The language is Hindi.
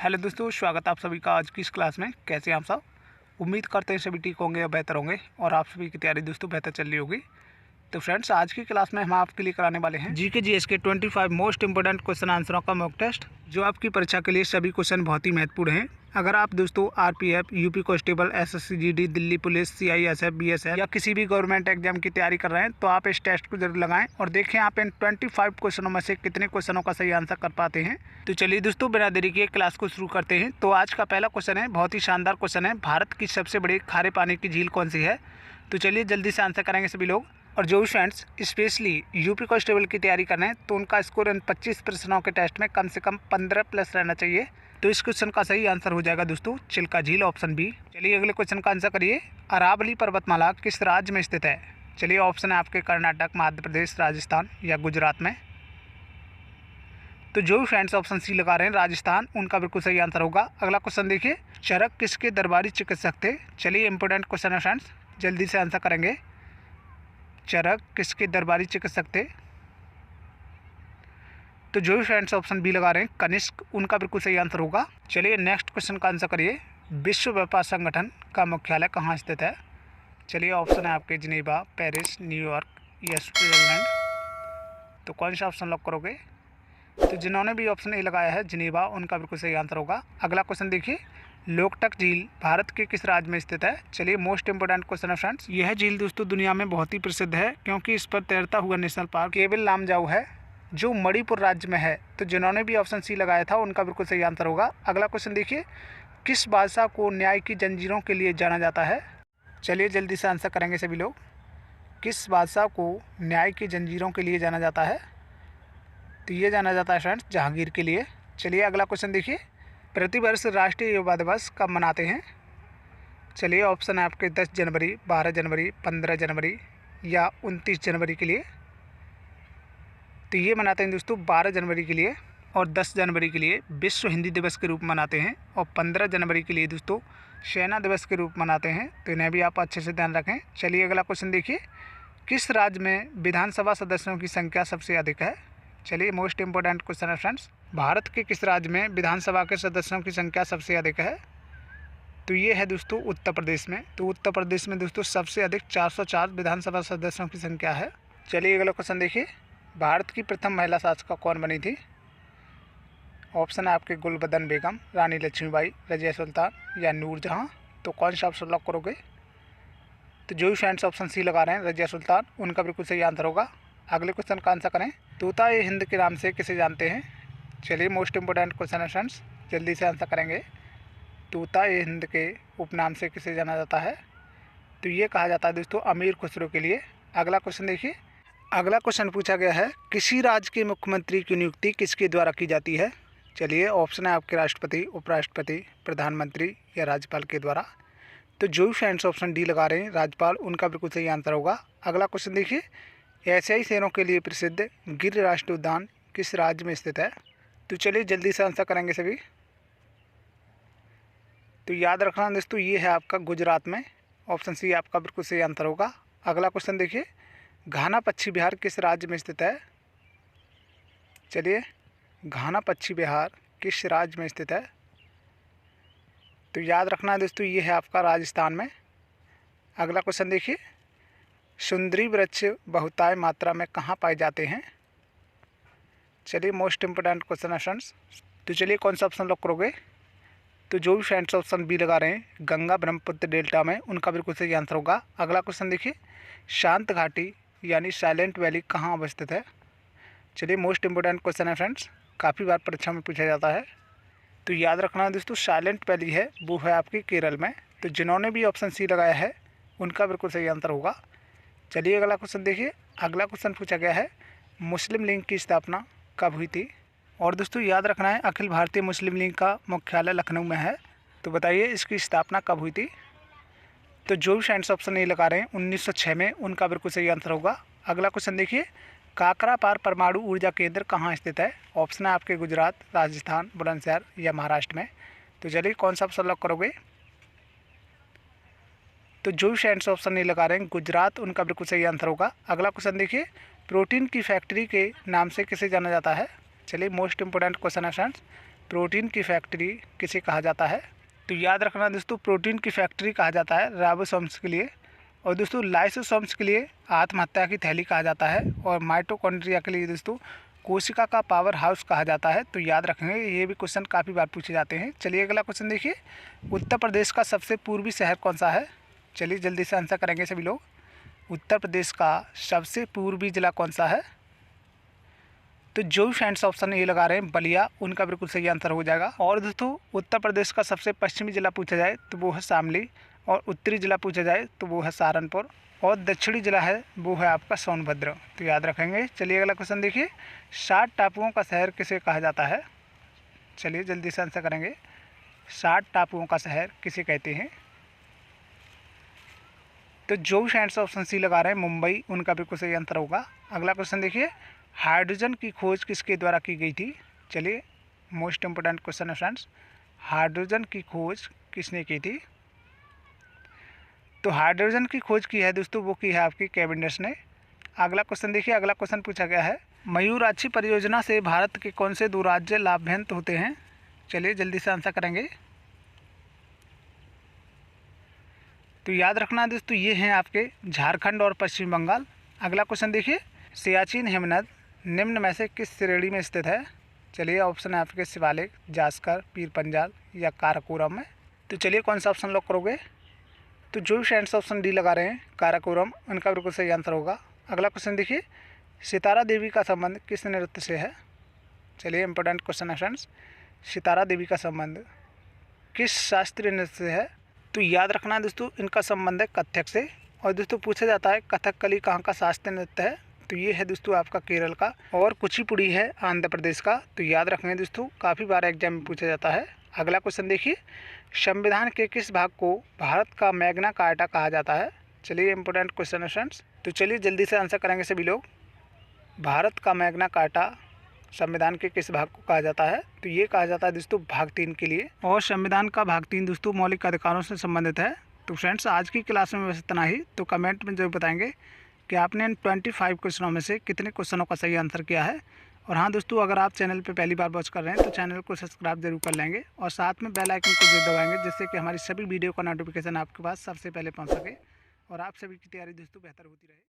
हेलो दोस्तों, स्वागत है आप सभी का आज की इस क्लास में। कैसे हैं आप सब? उम्मीद करते हैं सभी ठीक होंगे या बेहतर होंगे और आप सभी की तैयारी दोस्तों बेहतर चल रही होगी। तो फ्रेंड्स, आज की क्लास में हम आपके लिए कराने वाले हैं जीके जीएस के 25 मोस्ट इंपोर्टेंट क्वेश्चन आंसरों का मॉक टेस्ट, जो आपकी परीक्षा के लिए सभी क्वेश्चन बहुत ही महत्वपूर्ण हैं। अगर आप दोस्तों RPF, UP constable, SSC GD, Delhi police, CISF, BSF या किसी भी गवर्नमेंट एग्जाम की तैयारी कर रहे हैं तो आप इस टेस्ट को जरूर लगाएं और देखें आप इन 25 क्वेश्चनों में से कितने क्वेश्चनों का सही आंसर कर पाते हैं। तो चलिए दोस्तों, बिना देरी किए क्लास को शुरू करते हैं। तो आज का पहला क्वेश्चन है, बहुत ही शानदार क्वेश्चन है, भारत की सबसे बड़ी खारे पानी की झील कौन सी है? तो चलिए जल्दी से आंसर करेंगे सभी लोग। और जो भी फ्रेंड्स स्पेशली यूपी कांस्टेबल की तैयारी कर रहे हैं तो उनका स्कोर इन 25 प्रश्नों के टेस्ट में कम से कम 15 प्लस रहना चाहिए। तो इस क्वेश्चन का सही आंसर हो जाएगा दोस्तों चिल्का झील, ऑप्शन बी। चलिए अगले क्वेश्चन का आंसर करिए। अरावली पर्वतमाला किस राज्य में स्थित है? चलिए ऑप्शन है आपके कर्नाटक, मध्य प्रदेश, राजस्थान या गुजरात में। तो जो भी फ्रेंड्स ऑप्शन सी लगा रहे हैं राजस्थान, उनका बिल्कुल सही आंसर होगा। अगला क्वेश्चन देखिए, चरक किसके दरबारी चिकित्सक थे? चलिए इंपॉर्टेंट क्वेश्चन है फ्रेंड्स, जल्दी से आंसर करेंगे। चरक किसके दरबारी चिकित्सक थे? तो जो भी फ्रेंड्स ऑप्शन बी लगा रहे हैं कनिष्क, उनका बिल्कुल सही आंसर होगा। चलिए नेक्स्ट क्वेश्चन का आंसर करिए। विश्व व्यापार संगठन का मुख्यालय कहाँ स्थित है? चलिए ऑप्शन है आपके जिनेवा, पेरिस, न्यूयॉर्क या स्विट्जरलैंड। तो कौन सा ऑप्शन लॉक करोगे? तो जिन्होंने भी ऑप्शन ए लगाया है जिनेवा, उनका बिल्कुल सही आंसर होगा। अगला क्वेश्चन देखिए, लोकटक झील भारत के किस राज्य में स्थित है? चलिए मोस्ट इंपोर्टेंट क्वेश्चन है फ्रेंड्स। यह झील दोस्तों दुनिया में बहुत ही प्रसिद्ध है क्योंकि इस पर तैरता हुआ नेशनल पार्क केवल लामजाऊ है, जो मणिपुर राज्य में है। तो जिन्होंने भी ऑप्शन सी लगाया था उनका बिल्कुल सही आंसर होगा। अगला क्वेश्चन देखिए, किस बादशाह को न्याय की जंजीरों के लिए जाना जाता है? चलिए जल्दी से आंसर करेंगे सभी लोग। किस बादशाह को न्याय की जंजीरों के लिए जाना जाता है? तो ये जाना जाता है फ्रेंड्स जहांगीर के लिए। चलिए अगला क्वेश्चन देखिए, प्रतिवर्ष राष्ट्रीय युवा दिवस कब मनाते हैं? चलिए ऑप्शन है आपके 10 जनवरी, 12 जनवरी, 15 जनवरी या 29 जनवरी के लिए। तो ये मनाते हैं दोस्तों 12 जनवरी के लिए, और 10 जनवरी के लिए विश्व हिंदी दिवस के रूप में मनाते हैं, और 15 जनवरी के लिए दोस्तों सेना दिवस के रूप में मनाते हैं। तो इन्हें भी आप अच्छे से ध्यान रखें। चलिए अगला क्वेश्चन देखिए, किस राज्य में विधानसभा सदस्यों की संख्या सबसे अधिक है? चलिए मोस्ट इंपोर्टेंट क्वेश्चन है फ्रेंड्स, भारत के किस राज्य में विधानसभा के सदस्यों की संख्या सबसे अधिक है? तो ये है दोस्तों उत्तर प्रदेश में। तो उत्तर प्रदेश में दोस्तों सबसे अधिक 404 विधानसभा सदस्यों की संख्या है। चलिए अगला क्वेश्चन देखिए, भारत की प्रथम महिला शासिका कौन बनी थी? ऑप्शन है आपके गुलबदन बेगम, रानी लक्ष्मीबाई, रजिया सुल्तान या नूरजहाँ। तो कौन सा ऑप्शन लॉक करोगे? तो जो भी फ्रेंड्स ऑप्शन सी लगा रहे हैं रजिया सुल्तान, उनका बिल्कुल सही आंसर होगा। अगले क्वेश्चन का आंसर करें, तोता ए हिंद के नाम से किसे जानते हैं? चलिए मोस्ट इंपोर्टेंट क्वेश्चन है फ्रेंड्स, जल्दी से आंसर करेंगे। तोता ए हिंद के उपनाम से किसे जाना जाता है? तो ये कहा जाता है दोस्तों अमीर खुसरो के लिए। अगला क्वेश्चन देखिए, अगला क्वेश्चन पूछा गया है, किसी राज्य के मुख्यमंत्री की नियुक्ति किसके द्वारा की जाती है? चलिए ऑप्शन है आपके राष्ट्रपति, उपराष्ट्रपति, प्रधानमंत्री या राज्यपाल के द्वारा। तो जो भी फ्रेंड्स ऑप्शन डी लगा रहे हैं राज्यपाल, उनका बिल्कुल सही आंसर होगा। अगला क्वेश्चन देखिए, एशियाई शेरों के लिए प्रसिद्ध गिर राष्ट्रीय उद्यान किस राज्य में स्थित है? तो चलिए जल्दी से आंसर करेंगे सभी। तो याद रखना दोस्तों ये है आपका गुजरात में, ऑप्शन सी आपका बिल्कुल सही आंसर होगा। अगला क्वेश्चन देखिए, घाना पक्षी विहार किस राज्य में स्थित है? चलिए घाना पक्षी विहार किस राज्य में स्थित है? तो याद रखना दोस्तों ये है आपका राजस्थान में। अगला क्वेश्चन देखिए, सुंदरी वृक्ष बहुतायत मात्रा में कहाँ पाए जाते हैं? चलिए मोस्ट इंपोर्टेंट क्वेश्चन है फ्रेंड्स। तो चलिए कौन सा ऑप्शन लॉक करोगे? तो जो भी फ्रेंड्स ऑप्शन बी लगा रहे हैं गंगा ब्रह्मपुत्र डेल्टा में, उनका बिल्कुल सही आंसर होगा। अगला क्वेश्चन देखिए, शांत घाटी यानी साइलेंट वैली कहाँ अवस्थित है? चलिए मोस्ट इंपोर्टेंट क्वेश्चन है फ्रेंड्स, काफ़ी बार परीक्षा में पूछा जाता है। तो याद रखना दोस्तों साइलेंट वैली है वो है आपकी केरल में। तो जिन्होंने भी ऑप्शन सी लगाया है उनका बिल्कुल सही आंसर होगा। चलिए अगला क्वेश्चन देखिए, अगला क्वेश्चन पूछा गया है, मुस्लिम लीग की स्थापना कब हुई थी? और दोस्तों याद रखना है अखिल भारतीय मुस्लिम लीग का मुख्यालय लखनऊ में है। तो बताइए इसकी स्थापना कब हुई थी? तो जो भी फ्रेंड्स ऑप्शन नहीं लगा रहे हैं 1906 में, उनका बिल्कुल सही आंसर होगा। अगला क्वेश्चन देखिए, काकरापार परमाणु ऊर्जा केंद्र कहाँ स्थित है? ऑप्शन है आपके गुजरात, राजस्थान, बुलंदशहर या महाराष्ट्र में। तो चलिए कौन सा ऑप्शन लॉक करोगे? तो जो भी फ्रेंड्स ऑप्शन नहीं लगा रहे हैं गुजरात, उनका बिल्कुल सही आंसर होगा। अगला क्वेश्चन देखिए, प्रोटीन की फैक्ट्री के नाम से किसे जाना जाता है? चलिए मोस्ट इंपोर्टेंट क्वेश्चन है फ्रेंड्स, प्रोटीन की फैक्ट्री किसे कहा जाता है? तो याद रखना दोस्तों, प्रोटीन की फैक्ट्री कहा जाता है राइबोसोम्स के लिए, और दोस्तों लाइसोसोम्स के लिए आत्महत्या की थैली कहा जाता है, और माइटोकॉन्ड्रिया के लिए दोस्तों कोशिका का पावर हाउस कहा जाता है। तो याद रखेंगे, ये भी क्वेश्चन काफ़ी बार पूछे जाते हैं। चलिए अगला क्वेश्चन देखिए, उत्तर प्रदेश का सबसे पूर्वी शहर कौन सा है? चलिए जल्दी से आंसर करेंगे सभी लोग। उत्तर प्रदेश का सबसे पूर्वी जिला कौन सा है? तो जो भी फ्रेंड्स ऑप्शन ये लगा रहे हैं बलिया, उनका बिल्कुल सही आंसर हो जाएगा। और दोस्तों उत्तर प्रदेश का सबसे पश्चिमी जिला पूछा जाए तो वो है शामली, और उत्तरी जिला पूछा जाए तो वो है सहारनपुर, और दक्षिणी जिला है वो है आपका सोनभद्र। तो याद रखेंगे। चलिए अगला क्वेश्चन देखिए, 60 टापुओं का शहर किसे कहा जाता है? चलिए जल्दी से आंसर करेंगे। 60 टापुओं का शहर किसे कहते हैं? तो जो भी फ्रेंड्स ऑप्शन सी लगा रहे हैं मुंबई, उनका बिल्कुल सही आंसर होगा। अगला क्वेश्चन देखिए, हाइड्रोजन की खोज किसके द्वारा की गई थी? चलिए मोस्ट इम्पोर्टेंट क्वेश्चन है फ्रेंड्स, हाइड्रोजन की खोज किसने की थी? तो हाइड्रोजन की खोज की है दोस्तों, वो की है आपकी कैवेंडिश ने। अगला क्वेश्चन देखिए, अगला क्वेश्चन पूछा गया है, मयूराक्षी परियोजना से भारत के कौन से 2 राज्य लाभान्वित होते हैं? चलिए जल्दी से आंसर करेंगे। तो याद रखना दोस्तों, ये हैं आपके झारखंड और पश्चिम बंगाल। अगला क्वेश्चन देखिए, सियाचिन हिमनद निम्न में से किस श्रेणी में स्थित है? चलिए ऑप्शन है आपके शिवालिक, जास्कर, पीर पंजाल या काराकोरम में। तो चलिए कौन सा ऑप्शन लॉक करोगे? तो जो भी फ्रेंड्स ऑप्शन डी लगा रहे हैं काराकोरम, उनका बिल्कुल सही आंसर होगा। अगला क्वेश्चन देखिए, सितारा देवी का संबंध किस नृत्य से है? चलिए इंपॉर्टेंट क्वेश्चन है फ्रेंड्स, सितारा देवी का संबंध किस शास्त्रीय नृत्य से है? तो याद रखना दोस्तों, इनका संबंध है कथक से। और दोस्तों पूछा जाता है कथकली कहाँ का शास्त्रीय नृत्य है? तो ये है दोस्तों आपका केरल का, और कुचिपुड़ी है आंध्र प्रदेश का। तो याद रखेंगे दोस्तों, काफ़ी बार एग्जाम में पूछा जाता है। अगला क्वेश्चन देखिए, संविधान के किस भाग को भारत का मैग्ना कार्टा कहा जाता है? चलिए इंपॉर्टेंट क्वेश्चन है फ्रेंड्स। तो चलिए जल्दी से आंसर करेंगे सभी लोग। भारत का मैग्ना कार्टा संविधान के किस भाग को कहा जाता है? तो ये कहा जाता है दोस्तों भाग 3 के लिए, और संविधान का भाग 3 दोस्तों मौलिक अधिकारों से संबंधित है। तो फ्रेंड्स आज की क्लास में बस इतना ही। तो कमेंट में जरूर बताएंगे कि आपने इन 25 क्वेश्चनों में से कितने क्वेश्चनों का सही आंसर किया है। और हाँ दोस्तों, अगर आप चैनल पर पहली बार वॉच कर रहे हैं तो चैनल को सब्सक्राइब जरूर कर लेंगे, और साथ में बेल आइकन को जरूर दबाएंगे, जिससे कि हमारी सभी वीडियो का नोटिफिकेशन आपके पास सबसे पहले पहुँच सके, और आप सभी की तैयारी दोस्तों बेहतर होती रहे।